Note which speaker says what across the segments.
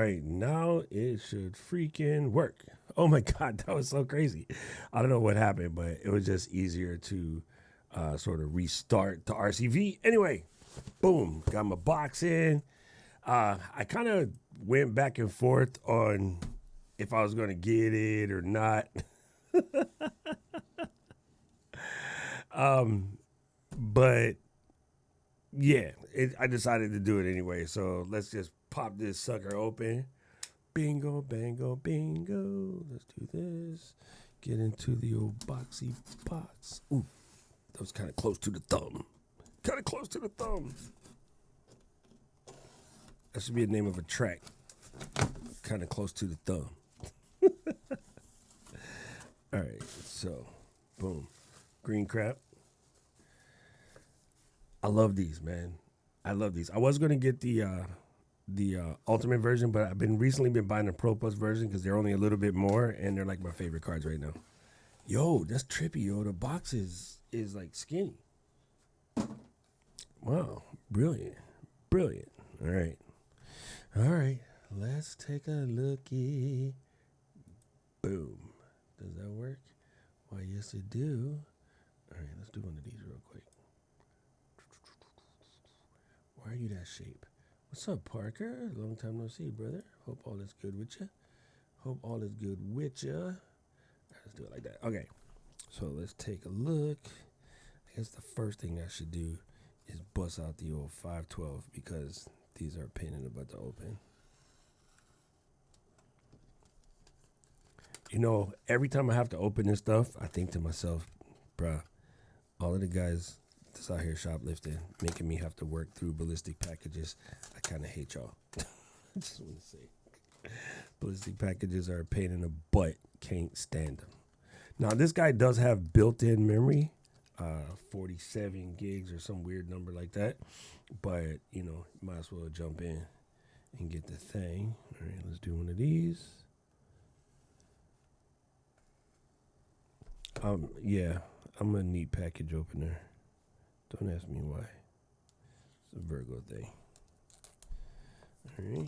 Speaker 1: right, now it should freaking work. Oh my God, that was so crazy. I don't know what happened, but it was just easier to sort of restart the RCV. Anyway, boom, got my box in. I kind of went back and forth on if I was going to get it or not. But yeah, I decided to do it anyway. So let's just pop this sucker open. Bingo, bango, bingo. Let's do this. Get into the old boxy box. Ooh, that was kind of close to the thumb. Kind of close to the thumb. That should be the name of a track. Kind of close to the thumb. All right, so boom, green crap. I love these, man. I love these. I was gonna get the ultimate version, but I've recently been buying the Pro Plus version because they're only a little bit more, and they're like my favorite cards right now. Yo, that's trippy, yo. The box is like skinny. Wow, brilliant, brilliant. All right. Let's take a looky. Boom. Does that work? Why, yes, it do. All right, let's do one of these real quick. Why are you that shape? What's up, Parker? Long time no see, brother. Hope all is good with you. Let's do it like that. Okay, so let's take a look. I guess the first thing I should do is bust out the old 512 because these are a pain in the butt to open. You know, every time I have to open this stuff, I think to myself, bruh, all of the guys that's out here shoplifting, making me have to work through ballistic packages, I kind of hate y'all. I just want to say, ballistic packages are a pain in the butt. Can't stand them. Now, this guy does have built-in memory, 47 gigs or some weird number like that. But, you know, might as well jump in and get the thing. All right, let's do one of these. Yeah, I'm a neat package opener. Don't ask me why. It's a Virgo thing. All right,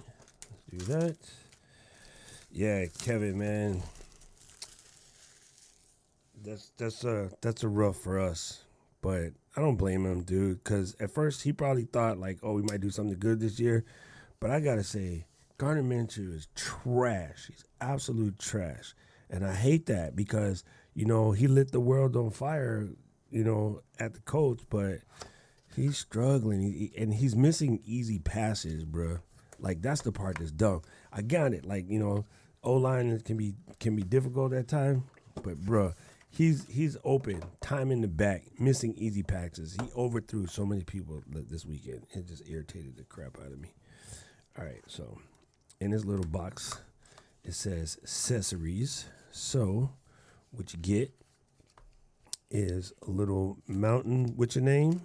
Speaker 1: let's do that. Yeah, Kevin, man, that's a rough for us, but I don't blame him, dude. Because at first he probably thought like, oh, we might do something good this year, but I gotta say, Gardner Minshew is trash. He's absolute trash, and I hate that because you know he lit the world on fire, you know, at the Colts, but he's struggling and he's missing easy passes, bro. Like that's the part that's dumb. I got it. Like you know, O-line can be difficult at times, but bro, he's open, time in the back, missing easy passes. He overthrew so many people this weekend. It just irritated the crap out of me. All right, so in this little box, it says accessories. So what you get is a little mountain with your name,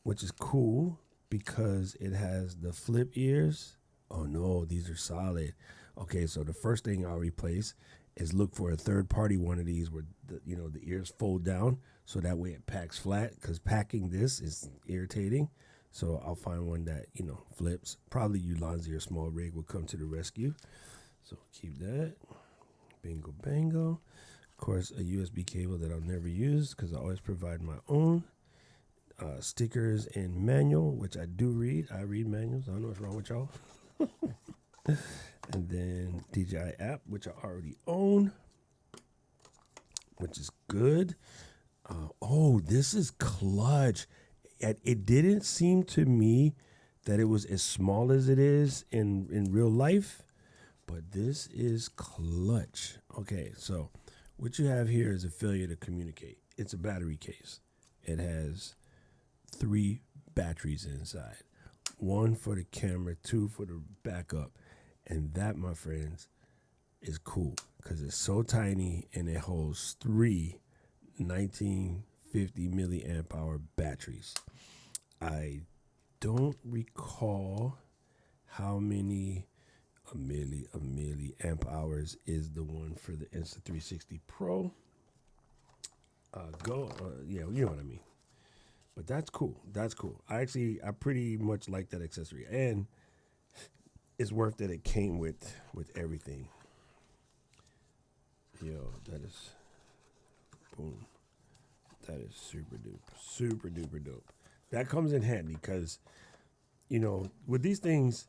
Speaker 1: which is cool because it has the flip ears. Oh no, these are solid. Okay, so the first thing I'll replace is look for a third-party one of these where the ears fold down so that way it packs flat because packing this is irritating. So I'll find one that, you know, flips. Probably Ulanzi or Small Rig will come to the rescue. So keep that. Bingo, bango. Of course, a USB cable that I'll never use because I always provide my own. Stickers and manual, which I do read. I read manuals. I don't know what's wrong with y'all. And then DJI app, which I already own, which is good. Oh, this is clutch. It didn't seem to me that it was as small as it is in real life, but this is clutch. Okay, so what you have here is a failure to communicate. It's a battery case. It has 3 batteries inside. 1 for the camera, 2 for the backup. And that, my friends, is cool because it's so tiny and it holds 3 1950 milliamp hour batteries. I don't recall how many a milliamp hours is the one for the Insta360 Pro. Yeah, you know what I mean. But that's cool. That's cool. I pretty much like that accessory. And it's worth that it came with everything. Yo, that is boom. That is super duper dope. That comes in handy because, with these things,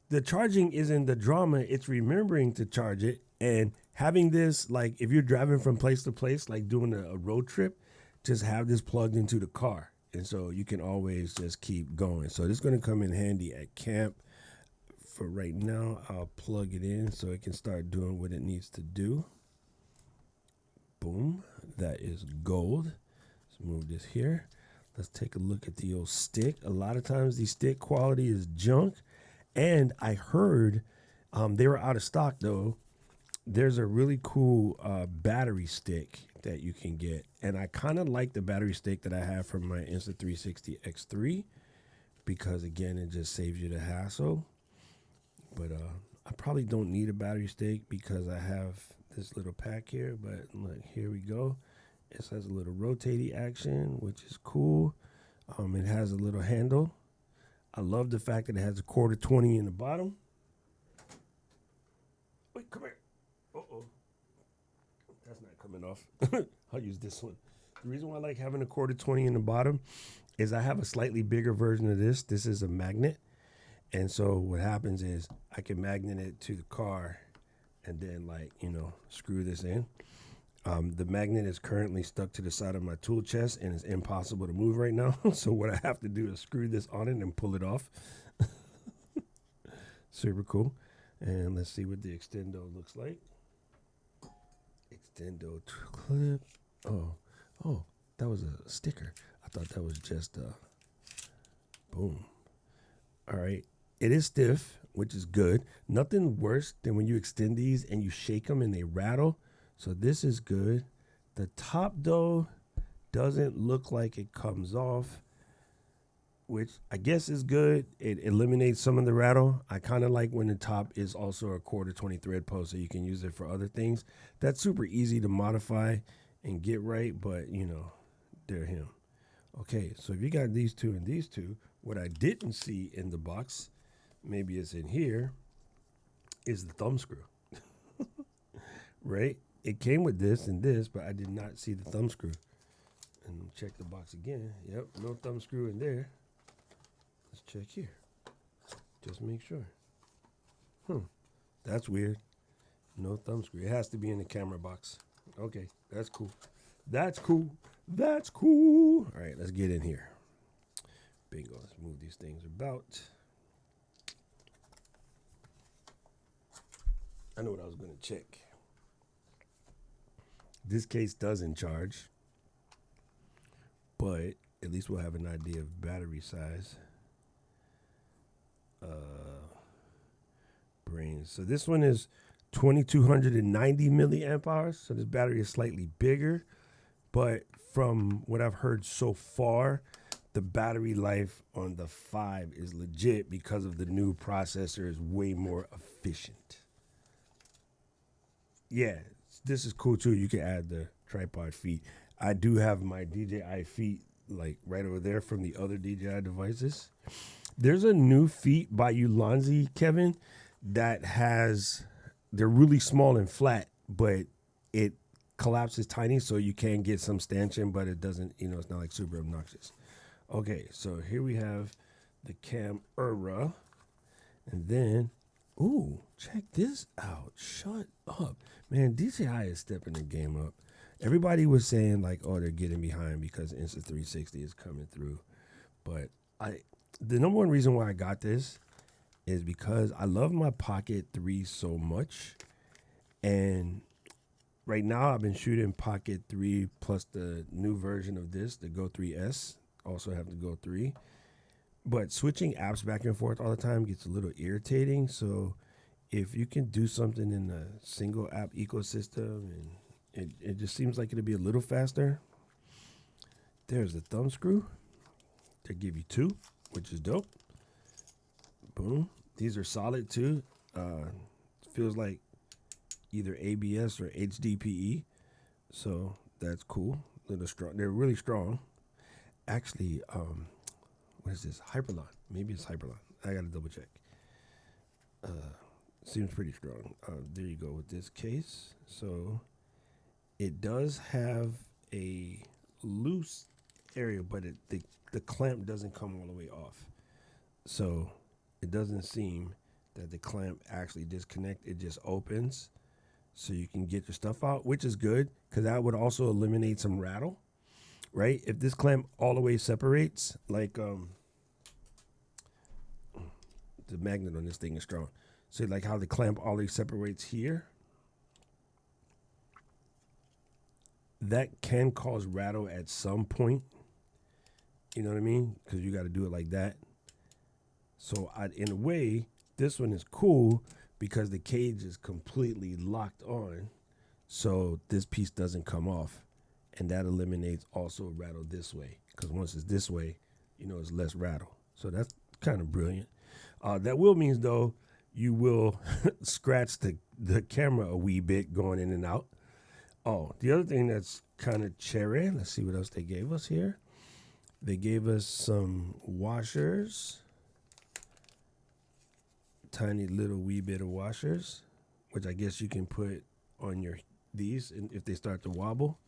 Speaker 1: the charging isn't the drama. It's remembering to charge it and having this, like if you're driving from place to place, like doing a road trip, just have this plugged into the car. And so you can always just keep going. So this is going to come in handy at camp. For right now, I'll plug it in so it can start doing what it needs to do. Boom. That is gold. Let's move this here. Let's take a look at the old stick. A lot of times the stick quality is junk. And I heard they were out of stock, though. There's a really cool battery stick that you can get. And I kind of like the battery stick that I have from my Insta360 X3 because, again, it just saves you the hassle. But I probably don't need a battery stick because I have this little pack here. But look, here we go. It has a little rotating action, which is cool. It has a little handle. I love the fact that it has a quarter 20 in the bottom. Wait, come here. Uh-oh. That's not coming off. I'll use this one. The reason why I like having a quarter 20 in the bottom is I have a slightly bigger version of this. This is a magnet. And so what happens is I can magnet it to the car and then screw this in. The magnet is currently stuck to the side of my tool chest and it's impossible to move right now. So what I have to do is screw this on it and pull it off. Super cool. And let's see what the extendo looks like. Extendo clip. Oh, that was a sticker. I thought that was just boom. All right. It is stiff, which is good. Nothing worse than when you extend these and you shake them and they rattle. So this is good. The top, though, doesn't look like it comes off, which I guess is good. It eliminates some of the rattle. I kind of like when the top is also a quarter 20 thread post so you can use it for other things. That's super easy to modify and get right, but, they're him. Okay, so if you got these two and these two, what I didn't see in the box, maybe it's in here, is the thumb screw. Right? It came with this and this, but I did not see the thumb screw. And check the box again. Yep, no thumb screw in there. Let's check here. Just make sure. That's weird. No thumb screw. It has to be in the camera box. Okay, that's cool. That's cool. That's cool. All right, let's get in here. Bingo. Let's move these things about. I know what I was going to check. This case doesn't charge, but at least we'll have an idea of battery size. Brains. So this one is 2290 milliamp hours. So this battery is slightly bigger, but from what I've heard so far, the battery life on the 5 is legit because of the new processor is way more efficient. Yeah, this is cool too. You can add the tripod feet. I do have my DJI feet like right over there from the other DJI devices. There's a new feet by Ulanzi, Kevin, that they're really small and flat, but it collapses tiny so you can get some stanchion, but it doesn't, it's not like super obnoxious. Okay, so here we have the camera, and then, ooh, check this out. Shut up. Man, DJI is stepping the game up. Everybody was saying like, oh, they're getting behind because Insta360 is coming through. But the number one reason why I got this is because I love my Pocket 3 so much. And right now I've been shooting Pocket 3 plus the new version of this, the Go 3S. Also have the Go 3. But switching apps back and forth all the time gets a little irritating. So if you can do something in a single app ecosystem, and it just seems like it'll be a little faster. There's the thumb screw. They give you 2, which is dope. Boom. These are solid too. Feels like either ABS or HDPE. So that's cool. Little strong. They're really strong. Actually, what is this? Hyperlon. Maybe it's Hyperlon. I gotta double check. Seems pretty strong. There you go with this case. So it does have a loose area, but the clamp doesn't come all the way off. So it doesn't seem that the clamp actually disconnect. It just opens so you can get your stuff out, which is good because that would also eliminate some rattle, right? If this clamp all the way separates, like the magnet on this thing is strong. So like how the clamp all the way separates here, that can cause rattle at some point. You know what I mean? Because you got to do it like that. So in a way, this one is cool because the cage is completely locked on. So this piece doesn't come off. And that eliminates also rattle this way. Because once it's this way, you know, it's less rattle. So that's kind of brilliant. That will means, though, you will scratch the camera a wee bit going in and out. Oh, the other thing that's kind of cherry, let's see what else they gave us here. They gave us some washers, tiny little wee bit of washers, which I guess you can put on these if they start to wobble.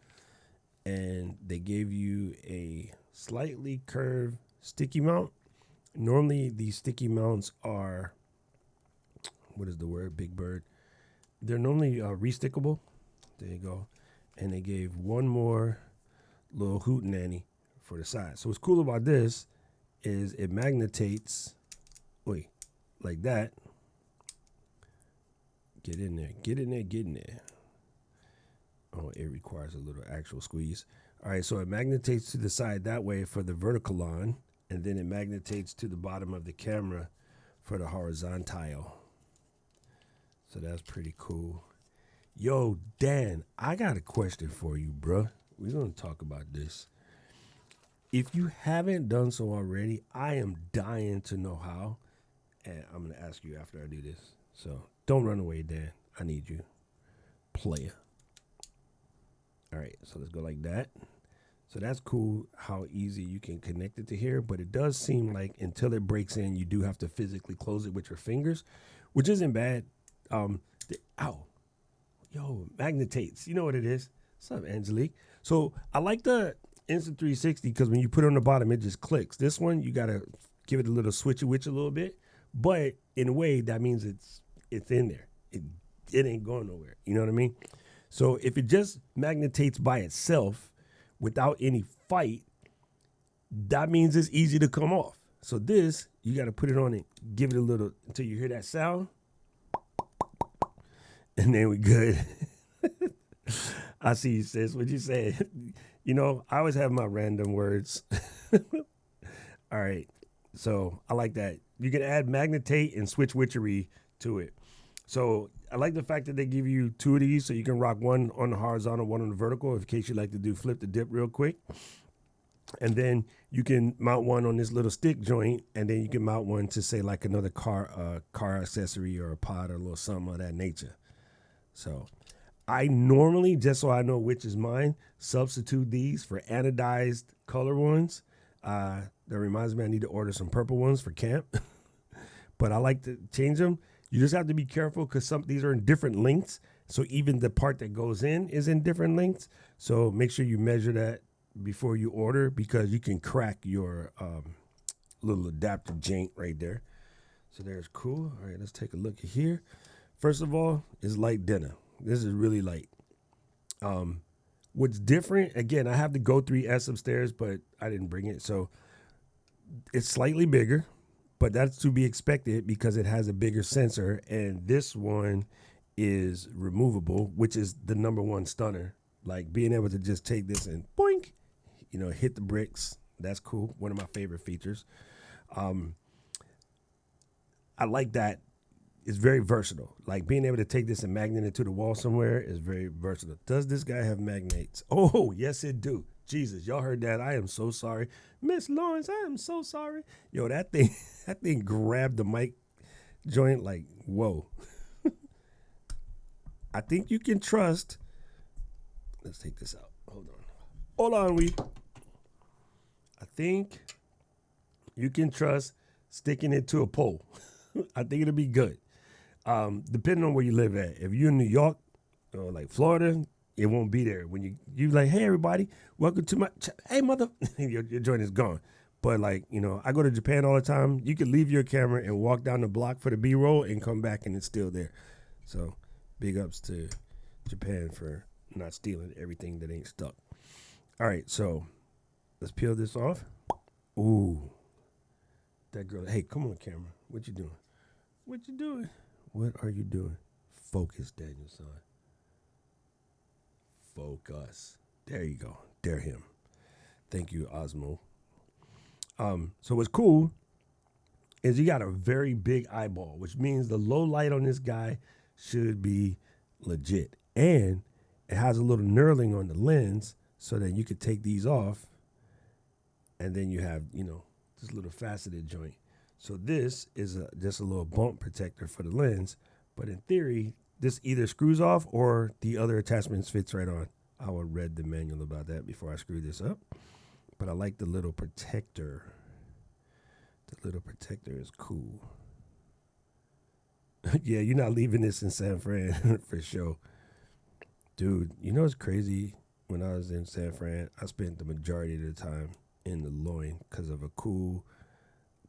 Speaker 1: And they gave you a slightly curved sticky mount. Normally these sticky mounts are, what is the word, Big Bird? They're normally restickable. There you go. And they gave one more little hootenanny for the side. So what's cool about this is it magnetates, like that. Get in there, get in there, get in there. Oh, it requires a little actual squeeze. All right, so it magnetates to the side that way for the vertical line, and then it magnetates to the bottom of the camera for the horizontal. So that's pretty cool. Yo, Dan, I got a question for you, bruh. We're going to talk about this. If you haven't done so already, I am dying to know how, and I'm going to ask you after I do this. So don't run away, Dan. I need you. Player. All right, so let's go like that. So that's cool how easy you can connect it to here, but it does seem like until it breaks in, you do have to physically close it with your fingers, which isn't bad. Yo, magnetates. You know what it is. What's up, Angelique? So I like the Instant 360 because when you put it on the bottom, it just clicks. This one, you got to give it a little switchy-witch a little bit, but in a way, that means it's in there. It ain't going nowhere. You know what I mean? So if it just magnetates by itself without any fight, that means it's easy to come off. So this, you got to put it on and give it a little until you hear that sound. And then we good. I see you, sis. What you say? You know, I always have my random words. All right. So I like that. You can add magnetate and switch witchery to it. So I like the fact that they give you two of these so you can rock one on the horizontal, one on the vertical, in case you like to do flip the dip real quick. And then you can mount one on this little stick joint, and then you can mount one to say like another car accessory or a pod or a little something of that nature. So I normally, just so I know which is mine, substitute these for anodized color ones. That reminds me I need to order some purple ones for camp. But I like to change them. You just have to be careful because these are in different lengths. So even the part that goes in is in different lengths. So make sure you measure that before you order because you can crack your little adapter joint right there. So there's cool. All right, let's take a look at here. First of all, is light dinner. This is really light. What's different, again, I have the Go 3S upstairs, but I didn't bring it. So it's slightly bigger, but that's to be expected because it has a bigger sensor. And this one is removable, which is the number one stunner. Like being able to just take this and boink, you know, hit the bricks. That's cool. One of my favorite features. I like that. It's very versatile. Like being able to take this and magnet it to the wall somewhere is very versatile. Does this guy have magnets? Oh, yes, it do. Jesus, y'all heard that. I am so sorry. Miss Lawrence, I am so sorry. Yo, that thing grabbed the mic joint like, whoa. I think you can trust. Let's take this out. Hold on, I think you can trust sticking it to a pole. I think it'll be good. Depending on where you live at. If you're in New York or like Florida, it won't be there. When you like, hey everybody, welcome to my hey mother, your joint is gone. But like, I go to Japan all the time. You can leave your camera and walk down the block for the B-roll and come back and it's still there. So big ups to Japan for not stealing everything that ain't stuck. All right, so let's peel this off. Ooh, that girl. Hey, come on, camera. What you doing? What you doing? What are you doing? Focus, Daniel, son. Focus. There you go. Dare him. Thank you, Osmo. So what's cool is he got a very big eyeball, which means the low light on this guy should be legit. And it has a little knurling on the lens so that you could take these off and then you have, this little faceted joint. So this is just a little bump protector for the lens. But in theory, this either screws off or the other attachments fits right on. I would read the manual about that before I screw this up. But I like the little protector. The little protector is cool. Yeah, you're not leaving this in San Fran for sure. Dude, what's crazy? When I was in San Fran, I spent the majority of the time in the loin because of a cool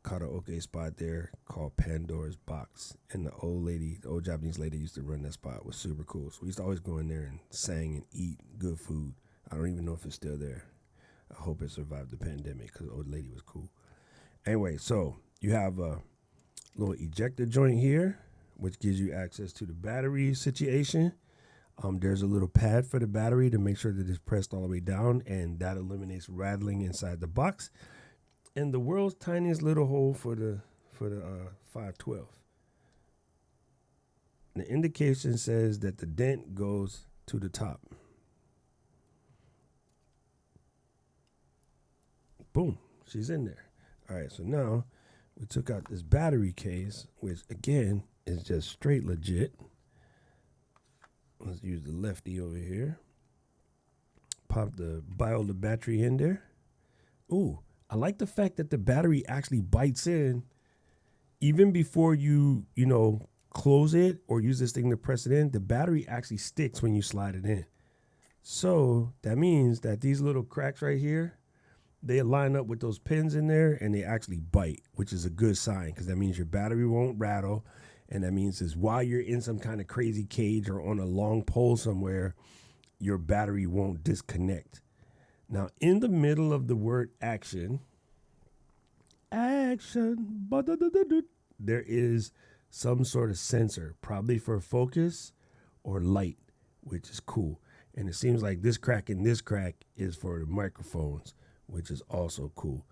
Speaker 1: karaoke spot there called Pandora's Box. And the old Japanese lady used to run that spot. It was super cool. So we used to always go in there and sing and eat good food. I don't even know if it's still there. I hope it survived the pandemic because the old lady was cool. Anyway, so you have a little ejector joint here, which gives you access to the battery situation. There's a little pad for the battery to make sure that it's pressed all the way down, and that eliminates rattling inside the box. And the world's tiniest little hole for the 512. The indication says that the dent goes to the top. Boom, she's in there. All right, so now we took out this battery case, which again is just straight legit. Let's use the lefty over here. Pop the Biola battery in there. Ooh, I like the fact that the battery actually bites in even before you close it or use this thing to press it in. The battery actually sticks when you slide it in. So that means that these little cracks right here, they line up with those pins in there and they actually bite, which is a good sign because that means your battery won't rattle. And that means is while you're in some kind of crazy cage or on a long pole somewhere, your battery won't disconnect. Now, in the middle of the word action, there is some sort of sensor, probably for focus or light, which is cool. And it seems like this crack and this crack is for the microphones, which is also cool.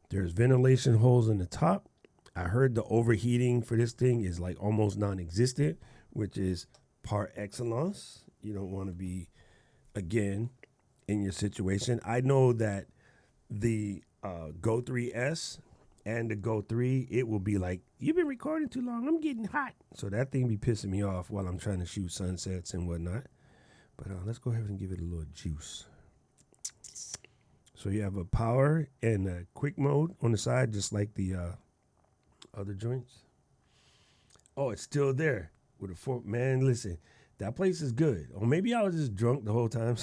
Speaker 1: There's ventilation holes in the top. I heard the overheating for this thing is like almost non-existent, which is par excellence. You don't want to be, again, in your situation. I know that the Go 3S and the Go 3, it will be like, you've been recording too long, I'm getting hot. So that thing be pissing me off while I'm trying to shoot sunsets and whatnot. But let's go ahead and give it a little juice. So you have a power and a quick mode on the side, just like the other joints. Oh, it's still there with a fork. Man, listen, that place is good. Or maybe I was just drunk the whole time.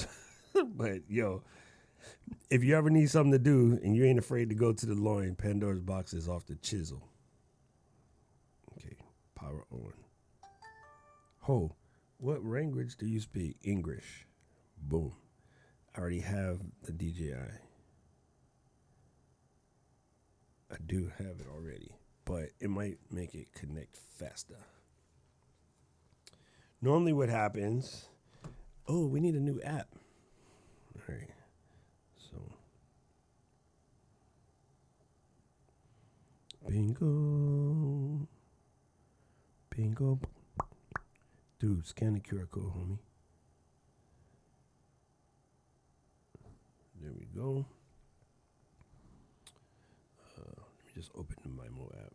Speaker 1: But yo, if you ever need something to do and you ain't afraid to go to the loin, Pandora's Box is off the chisel. Okay, power on. Ho, what language do you speak? English. Boom. I already have the DJI. I do have it already, but it might make it connect faster. Normally what happens, oh, we need a new app. All right, so bingo. Dude, scan the QR code, homie. There we go. Let me just open the Mimo app.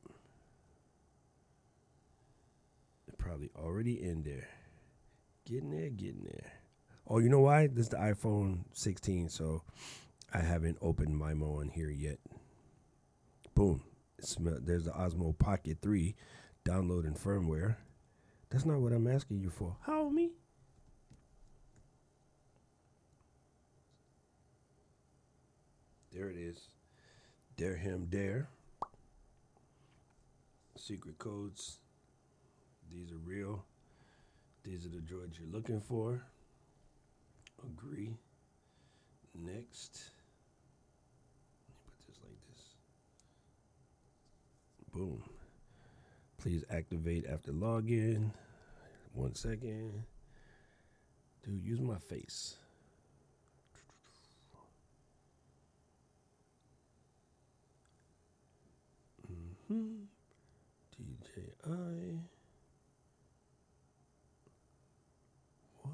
Speaker 1: It's probably already in there. Getting there. Oh, you know why? This is the iPhone 16, so I haven't opened Mimo on here yet. Boom. There's the Osmo Pocket 3 downloading firmware. That's not what I'm asking you for. How me? There it is. Dare him, dare. Secret codes. These are real. These are the droids you're looking for. Agree. Next. Let me put this like this. Boom. Please activate after login. 1 second. Dude, use my face. DJI. What?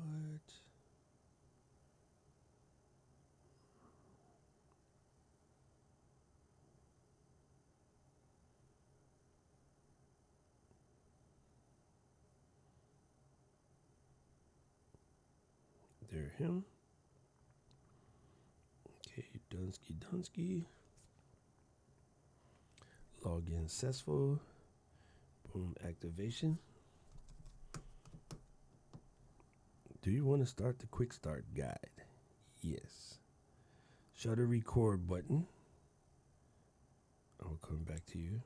Speaker 1: There him. Okay, Dunsky. Login successful. Boom, activation. Do you want to start the quick start guide? Yes. Shutter record button. I'll come back to you.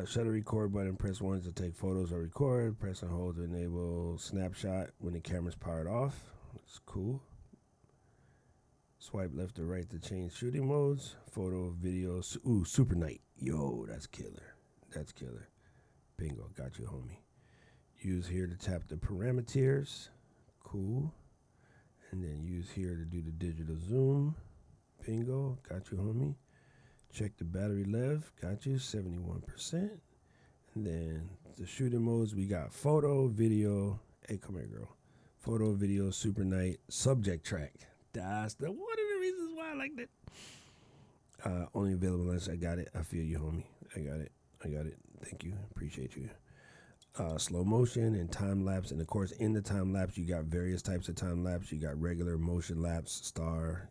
Speaker 1: Shutter record button. Press 1 to take photos or record. Press and hold to enable snapshot when the camera's powered off. That's cool. Swipe left or right to change shooting modes. Photo, video. Ooh, super night. Yo, that's killer. That's killer. Bingo. Got you, homie. Use here to tap the parameters. Cool. And then use here to do the digital zoom. Bingo. Got you, homie. Check the battery lev. Got you. 71%. And then the shooting modes, we got photo, video. Hey, come here, girl. Photo, video, super night, subject track. That's one of the reasons why I like that. Only available unless I got it. I feel you, homie. I got it. Thank you. Appreciate you. Slow motion and time lapse. And of course, in the time lapse, you got various types of time lapse. You got regular motion lapse, star,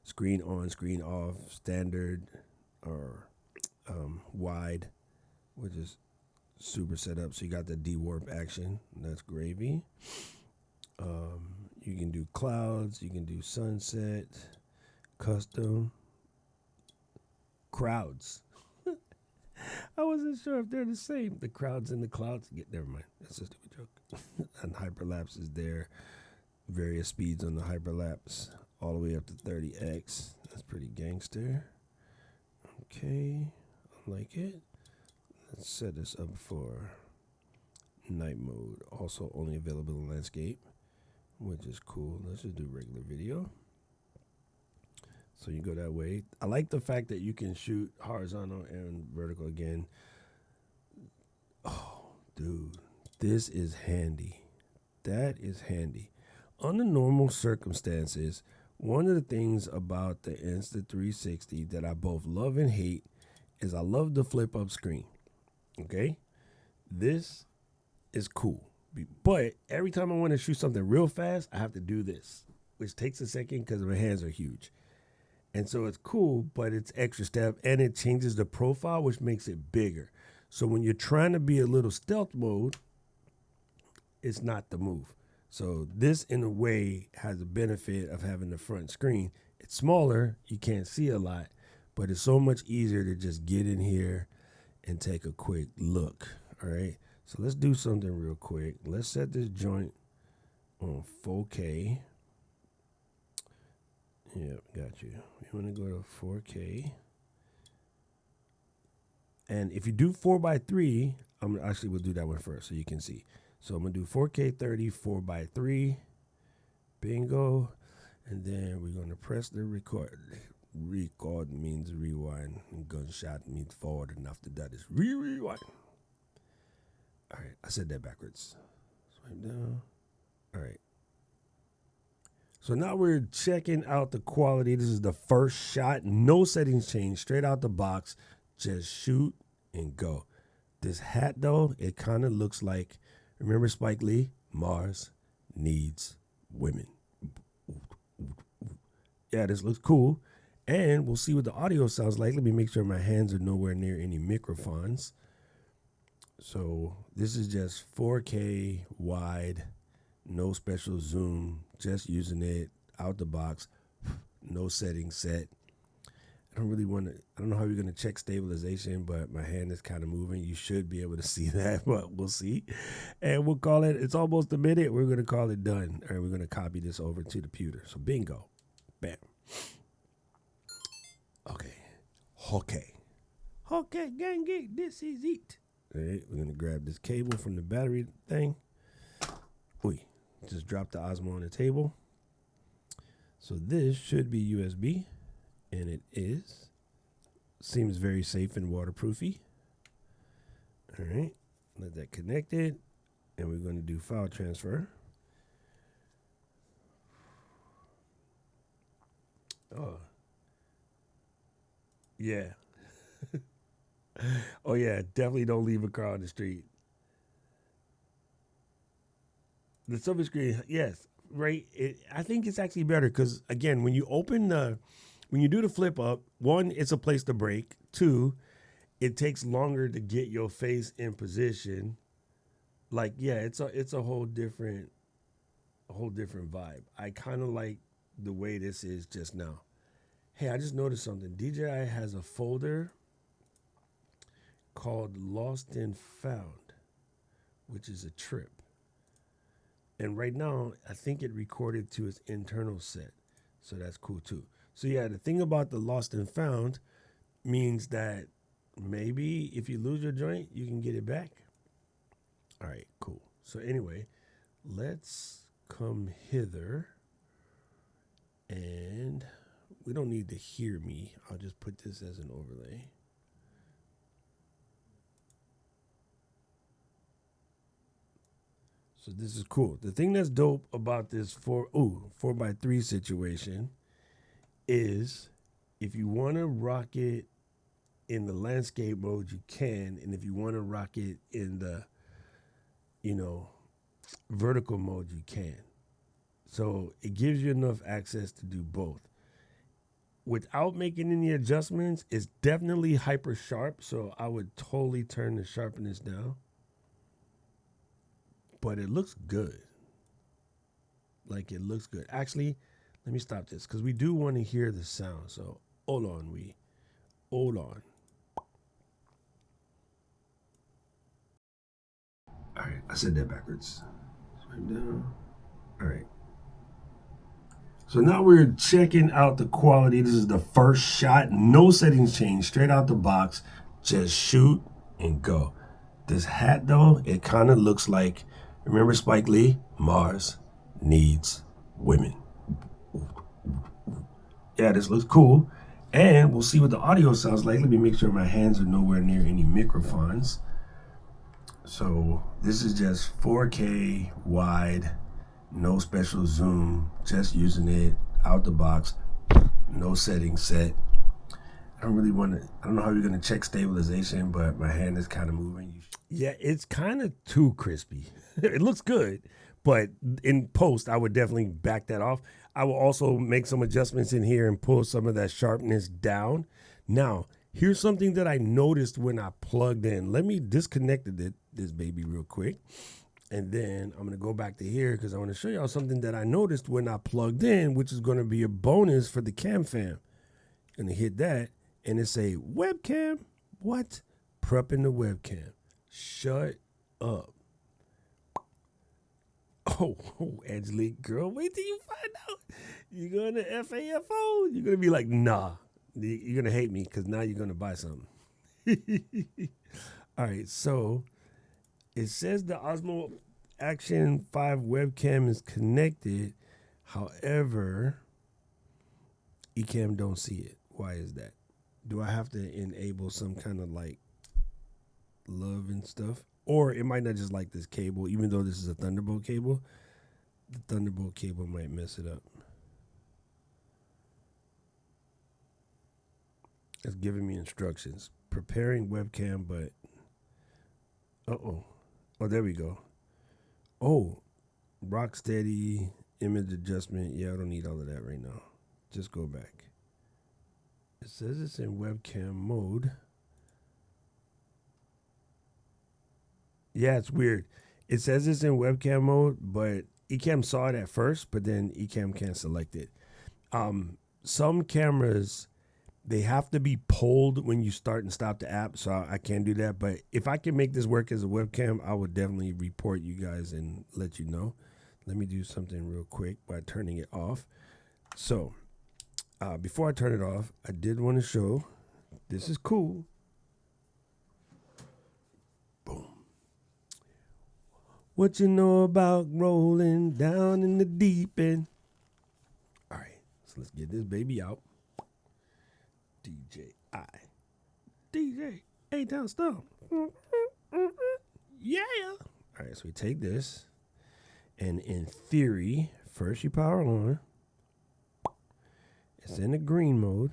Speaker 1: screen on, screen off, standard, or wide, which is super set up. So you got the de-warp action. That's gravy. You can do clouds, you can do sunset, custom, crowds. I wasn't sure if they're the same. The crowds and the clouds. Never mind. That's a stupid joke. And hyperlapse is there. Various speeds on the hyperlapse, all the way up to 30x. That's pretty gangster. Okay, I like it. Let's set this up for night mode. Also only available in landscape, which is cool. Let's just do regular video. So you go that way. I like the fact that you can shoot horizontal and vertical again. Oh, dude, this is handy. That is handy. Under normal circumstances, one of the things about the Insta360 that I both love and hate is I love the flip up screen. Okay? This is cool. But every time I want to shoot something real fast, I have to do this, which takes a second because my hands are huge. And so it's cool, but it's extra step, and it changes the profile, which makes it bigger. So when you're trying to be a little stealth mode, it's not the move. So this, in a way, has the benefit of having the front screen. It's smaller, you can't see a lot, but it's so much easier to just get in here and take a quick look, all right? So let's do something real quick. Let's set this joint on 4K. Yep, got you. You want to go to 4K. And if you do 4:3, we'll do that one first so you can see. So I'm going to do 4K 30, 4:3. Bingo. And then we're going to press the record. Record means rewind. And gunshot means forward. And after that is rewind. All right, I said that backwards. Swipe down. All right. So now we're checking out the quality. This is the first shot. No settings change. Straight out the box. Just shoot and go. This hat, though, it kind of looks like, remember Spike Lee? Mars needs women. Yeah, this looks cool. And we'll see what the audio sounds like. Let me make sure my hands are nowhere near any microphones. So this is just 4K wide, no special zoom, just using it out the box, no settings set. I don't know how you're going to check stabilization, but my hand is kind of moving. You should be able to see that, but we'll see. And we'll call it, it's almost a minute. We're going to call it done. All right, we're going to copy this over to the computer. So bingo, bam. Okay, gang, this is it. All right, we're going to grab this cable from the battery thing. Just drop the Osmo on the table. So this should be USB. And it is. Seems very safe and waterproofy. All right. Let that connect it. And we're going to do file transfer. Oh. Yeah. Oh, yeah. Definitely don't leave a car on the street. The silver screen, yes. Right. I think it's actually better because, again, when you do the flip up, one, it's a place to break. Two, it takes longer to get your face in position. Like, yeah, it's a whole different vibe. I kind of like the way this is just now. Hey, I just noticed something. DJI has a folder called Lost and Found, which is a trip. And right now, I think it recorded to its internal set. So that's cool too. So yeah, the thing about the lost and found means that maybe if you lose your joint, you can get it back. All right, cool. So anyway, let's come hither. And we don't need to hear me. I'll just put this as an overlay. So this is cool. The thing that's dope about this 4x3 situation is if you want to rock it in the landscape mode, you can. And if you want to rock it in the, vertical mode, you can. So it gives you enough access to do both. Without making any adjustments, it's definitely hyper sharp. So I would totally turn the sharpness down. But it looks good. Like, it looks good. Actually, let me stop this because we do want to hear the sound. So hold on. All right, I said that backwards. Swipe down. All right. So now we're checking out the quality. This is the first shot. No settings change. Straight out the box. Just shoot and go. This hat, though, it kind of looks like, remember Spike Lee? Mars needs women. Yeah, this looks cool. And we'll see what the audio sounds like. Let me make sure my hands are nowhere near any microphones. So this is just 4K wide, no special zoom, just using it out the box, no settings set. I don't know how you're going to check stabilization, but my hand is kind of moving. Yeah, it's kind of too crispy. It looks good, but in post, I would definitely back that off. I will also make some adjustments in here and pull some of that sharpness down. Now, here's something that I noticed when I plugged in. Let me disconnect this baby real quick. And then I'm going to go back to here because I want to show y'all something that I noticed when I plugged in, which is going to be a bonus for the cam fam. Going to hit that. And it say, webcam? What? Prepping the webcam. Shut up. Oh, Angelique, girl, wait till you find out. You're going to FAFO? You're going to be like, nah. You're going to hate me because now you're going to buy something. All right, so it says the Osmo Action 5 webcam is connected. However, Ecamm don't see it. Why is that? Do I have to enable some kind of like love and stuff? Or it might not just like this cable, even though this is a Thunderbolt cable. The Thunderbolt cable might mess it up. It's giving me instructions. Preparing webcam, but oh, there we go. Oh, rock steady, image adjustment. Yeah, I don't need all of that right now. Just go back. It says it's in webcam mode. Yeah, it's weird. It says it's in webcam mode, but Ecamm saw it at first, but then Ecamm can't select it. Some cameras, they have to be pulled when you start and stop the app, so I can't do that. But if I can make this work as a webcam, I would definitely report you guys and let you know. Let me do something real quick by turning it off. So before I turn it off, I did want to show, this is cool. Boom. What you know about rolling down in the deep end? All right, so let's get this baby out. DJI. DJ A-Town Stomp. Yeah. All right, so we take this, and in theory, first you power on. It's in the green mode,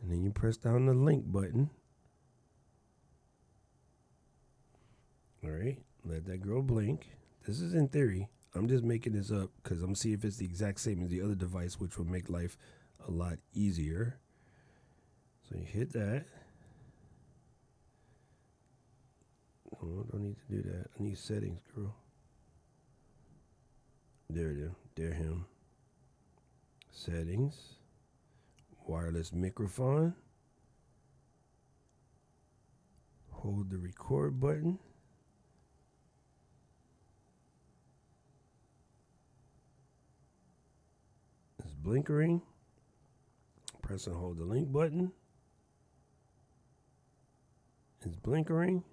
Speaker 1: and then you press down the link button. All right, let that girl blink. This is in theory. I'm just making this up because I'm seeing if it's the exact same as the other device, which will make life a lot easier. So you hit that. Oh, don't need to do that. I need settings, girl. There it is. There him. Settings. Wireless microphone. Hold the record button. It's blinkering. Press and hold the link button. It's blinkering.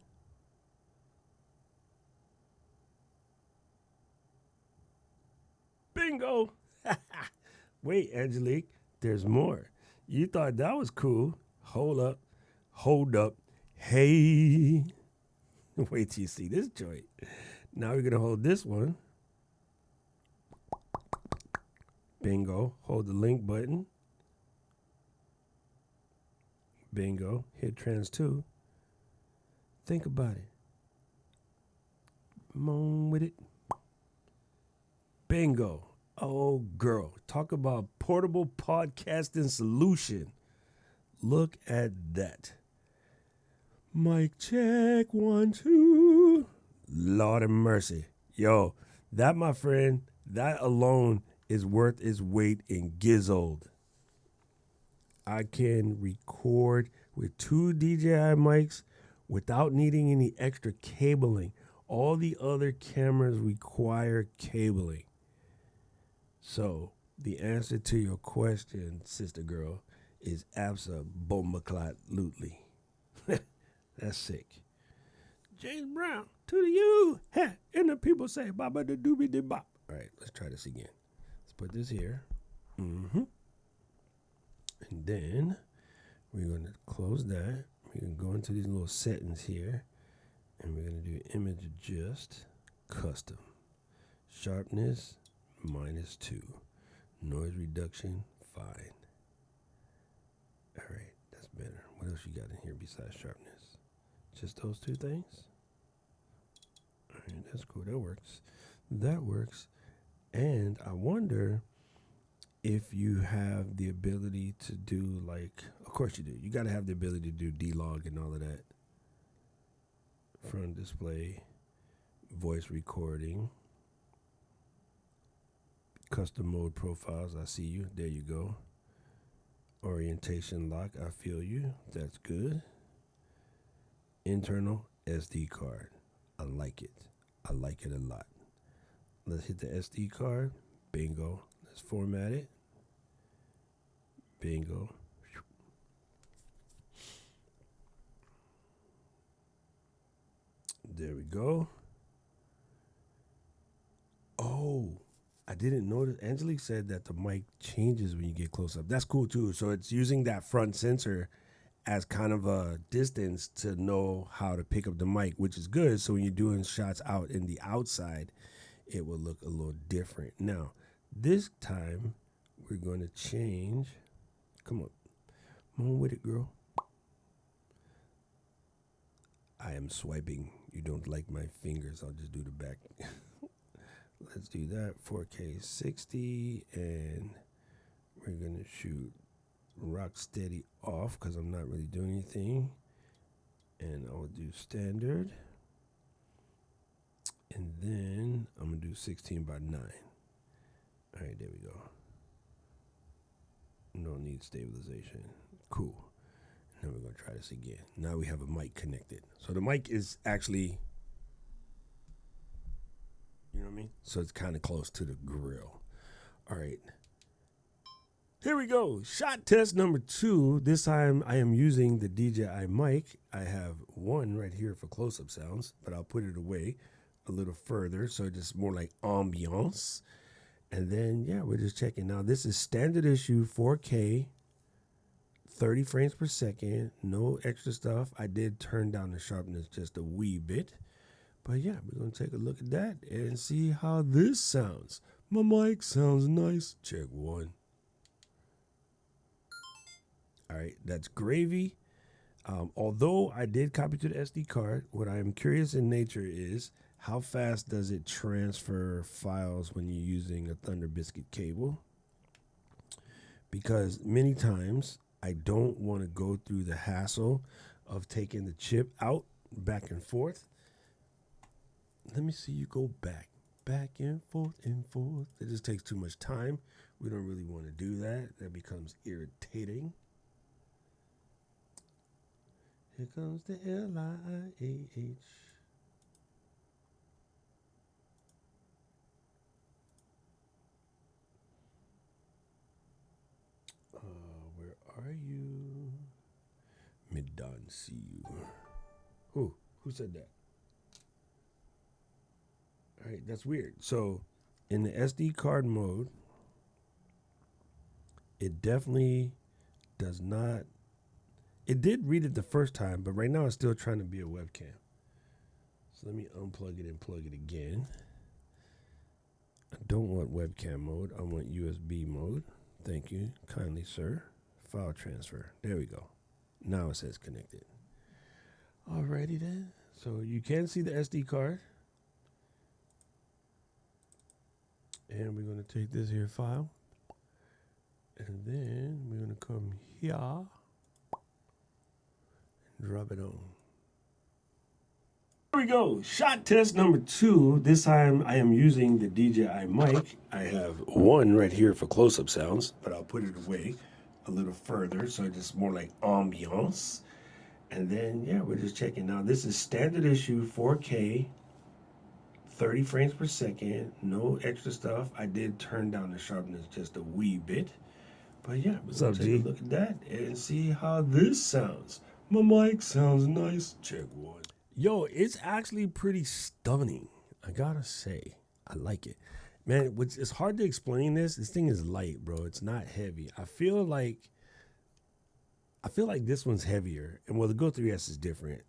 Speaker 1: Bingo! Wait, Angelique, there's more. You thought that was cool. Hold up. Hey. Wait till you see this joint. Now we're going to hold this one. Bingo. Hold the link button. Bingo. Hit trans 2. Think about it. Come on with it. Bingo. Oh, girl. Talk about portable podcasting solution. Look at that. Mic check 1, 2. Lord have mercy. Yo, that, my friend, that alone is worth its weight in gizzled. I can record with 2 DJI mics without needing any extra cabling. All the other cameras require cabling. So the answer to your question, sister girl, is abso-bomba-clot-lutely. That's sick. James Brown, to the you. Ha, and the people say, baba da doobie da bop. All right, let's try this again. Let's put this here. And then we're going to close that. We're going to go into these little settings here. And we're going to do image adjust, custom. Sharpness, -2. Noise reduction, fine. All right, that's better. What else you got in here besides sharpness? Just those 2 things? All right, that's cool. That works. That works. And I wonder if you have the ability to do, like, of course you do. You got to have the ability to do D-Log and all of that. Front display, voice recording, custom mode profiles. I see you. There you go. Orientation lock. I feel you. That's good. Internal SD card. I like it. I like it a lot. Let's hit the SD card. Bingo. Let's format it. Bingo. There we go. Oh, I didn't notice. Angelique said that the mic changes when you get close up. That's cool too. So it's using that front sensor as kind of a distance to know how to pick up the mic, which is good. So when you're doing shots out in the outside, it will look a little different. Now, this time we're going to change. Come on with it, girl. I am swiping. You don't like my fingers. I'll just do the back. Let's do that. 4K 60, and we're going to shoot rock steady off because I'm not really doing anything. And I will do standard. And then I'm going to do 16 by 9. All right, there we go. No need stabilization. Cool. And then we're going to try this again. Now we have a mic connected. So the mic is actually, you know what I mean? So it's kind of close to the grill. All right. Here we go. Shot test number 2. This time I am using the DJI mic. I have one right here for close-up sounds, but I'll put it away a little further so it's more like ambiance. And then, yeah, we're just checking. Now, this is standard issue 4K, 30 frames per second, no extra stuff. I did turn down the sharpness just a wee bit. But, yeah, we're going to take a look at that and see how this sounds. My mic sounds nice. Check 1. All right, that's gravy. Although I did copy to the SD card, what I am curious in nature is how fast does it transfer files when you're using a Thunder Biscuit cable? Because many times I don't want to go through the hassle of taking the chip out, back and forth. Let me see you go back and forth and forth. It just takes too much time. We don't really want to do that. That becomes irritating. Here comes the Liah. Where are you? Midon, see you. Who said that? All right, that's weird. So in the SD card mode, it definitely does not. It did read it the first time, but right now it's still trying to be a webcam. So let me unplug it and plug it again. I don't want webcam mode. I want USB mode. Thank you kindly, sir. File transfer. There we go. Now it says connected. Alrighty then. So you can see the SD card. And we're going to take this here file. And then we're going to come here. Drop it on. Here we go. Shot test number 2. This time I am using the DJI mic. I have one right here for close-up sounds, but I'll put it away a little further so it's more like ambiance. And then, yeah, we're just checking. Now, this is standard issue 4K, 30 frames per second, no extra stuff. I did turn down the sharpness just a wee bit. But yeah, we're going to take a look at that and see how this sounds. My mic sounds nice. Check 1. Yo, it's actually pretty stunning. I gotta say, I like it. Man, it's hard to explain this. This thing is light, bro. It's not heavy. I feel like this one's heavier. And well, the Go 3S is different.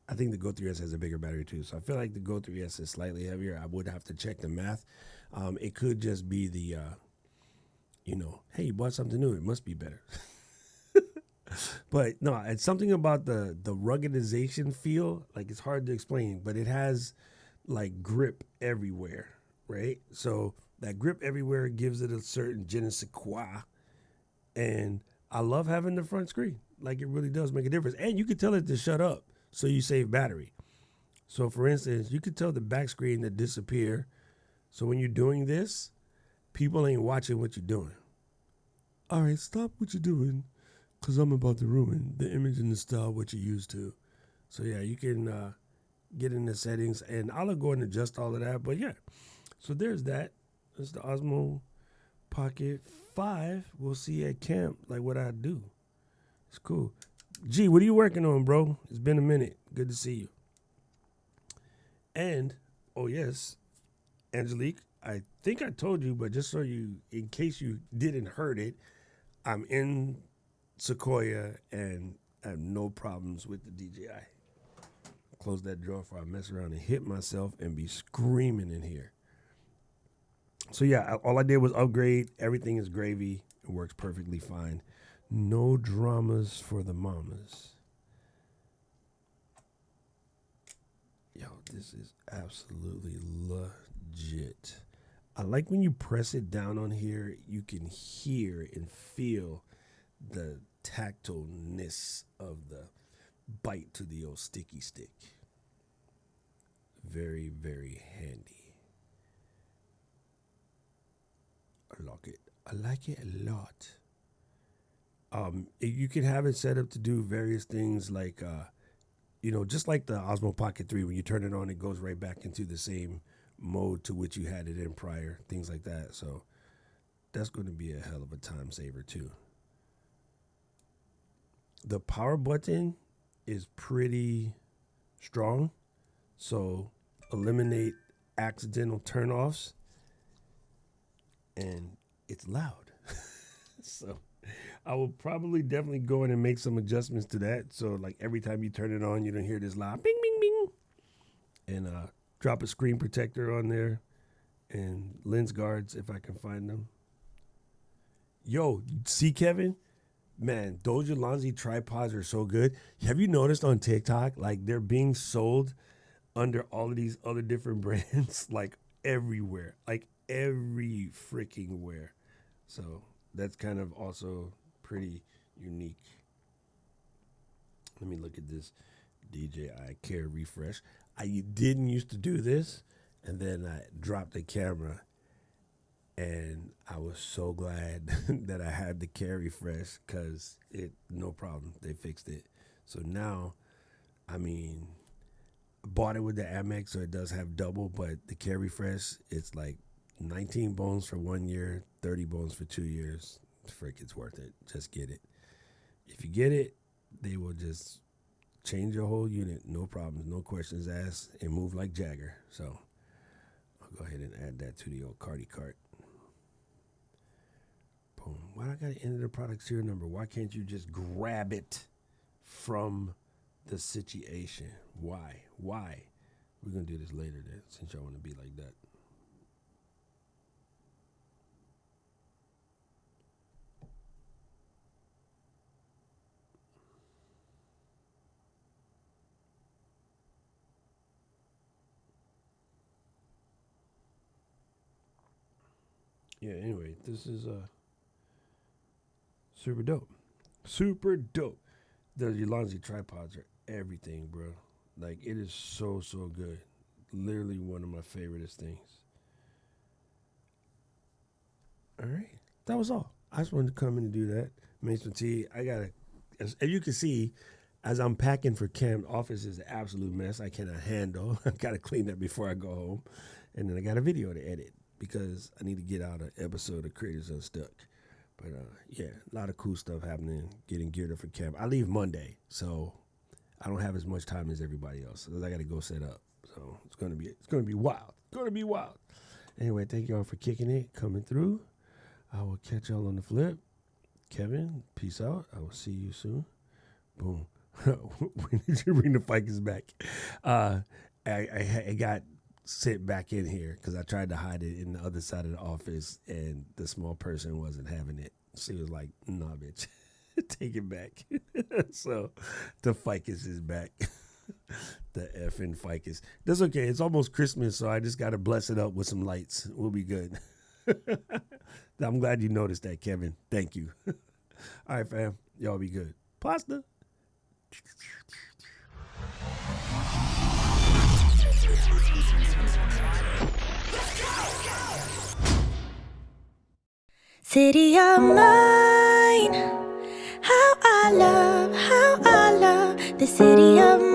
Speaker 1: I think the Go 3S has a bigger battery too. So I feel like the Go 3S is slightly heavier. I would have to check the math. It could just be the, hey, you bought something new. It must be better. But no, it's something about the ruggedization feel. Like, it's hard to explain, but it has like grip everywhere, right? So that grip everywhere gives it a certain je ne sais quoi. And I love having the front screen. Like, it really does make a difference. And you can tell it to shut up so you save battery. So for instance, you could tell the back screen to disappear. So when you're doing this, people ain't watching what you're doing. All right, stop what you're doing, because I'm about to ruin the image and the style what you're used to. So yeah, you can get in the settings, and I'll go and adjust all of that. But yeah, so there's that. That's the Osmo Pocket 5. We'll see at camp, like what I do. It's cool. G, what are you working on, bro? It's been a minute. Good to see you. And, oh yes, Angelique, I think I told you, but just so you, in case you didn't heard it, I'm in Sequoia and I have no problems with the DJI. Close that drawer before I mess around and hit myself and be screaming in here. So yeah, all I did was upgrade. Everything is gravy. It works perfectly fine. No dramas for the mamas. Yo, this is absolutely legit. I like when you press it down on here, you can hear and feel the tactileness of the bite to the old sticky stick. Very, very handy. I like it. I like it a lot. You can have it set up to do various things like, just like the Osmo Pocket 3, when you turn it on, it goes right back into the same mode to which you had it in prior, things like that. So that's going to be a hell of a time saver too. The power button is pretty strong, so eliminate accidental turnoffs, and it's loud. So I will probably definitely go in and make some adjustments to that. So like every time you turn it on, you don't hear this loud bing, bing, bing. And drop a screen protector on there and lens guards if I can find them. Yo, see, Kevin? Man, those Ulanzi tripods are so good. Have you noticed on TikTok, like they're being sold under all of these other different brands, like everywhere, like every freaking where. So that's kind of also pretty unique. Let me look at this DJI Care refresh. I didn't used to do this, and then I dropped the camera, and I was so glad that I had the Care refresh, because no problem, they fixed it. So now, bought it with the Amex, so it does have double, but the Care refresh, it's like 19 bones for 1 year, 30 bones for 2 years. Frick, it's worth it. Just get it. If you get it, they will just change your whole unit, no problems, no questions asked, and move like Jagger. So I'll go ahead and add that to the old carty cart. Boom. Why do I got to enter the product serial number? Why can't you just grab it from the situation? Why? We're going to do this later then, since y'all want to be like that. Yeah, anyway, this is super dope. Super dope. The Ulanzi tripods are everything, bro. Like, it is so, so good. Literally one of my favoriteest things. All right. That was all. I just wanted to come in and do that. Made some tea. As you can see, as I'm packing for camp, office is an absolute mess. I cannot handle. I got to clean that before I go home. And then I got a video to edit, because I need to get out an episode of Creators Unstuck. But yeah, a lot of cool stuff happening, getting geared up for camp. I leave Monday, so I don't have as much time as everybody else. So I got to go set up. So it's gonna be wild. It's gonna be wild. Anyway, thank y'all for kicking it, coming through. I will catch y'all on the flip. Kevin, peace out. I will see you soon. Boom. When did you bring the ficus back? I got sit back in here because I tried to hide it in the other side of the office, and the small person wasn't having it. She was like, nah, bitch, take it back. So the ficus is back. The effing ficus. That's okay. It's almost Christmas, so I just got to bless it up with some lights. We'll be good. I'm glad you noticed that, Kevin. Thank you. All right, fam. Y'all be good. Pasta.
Speaker 2: City of mine, how I love the city of mine.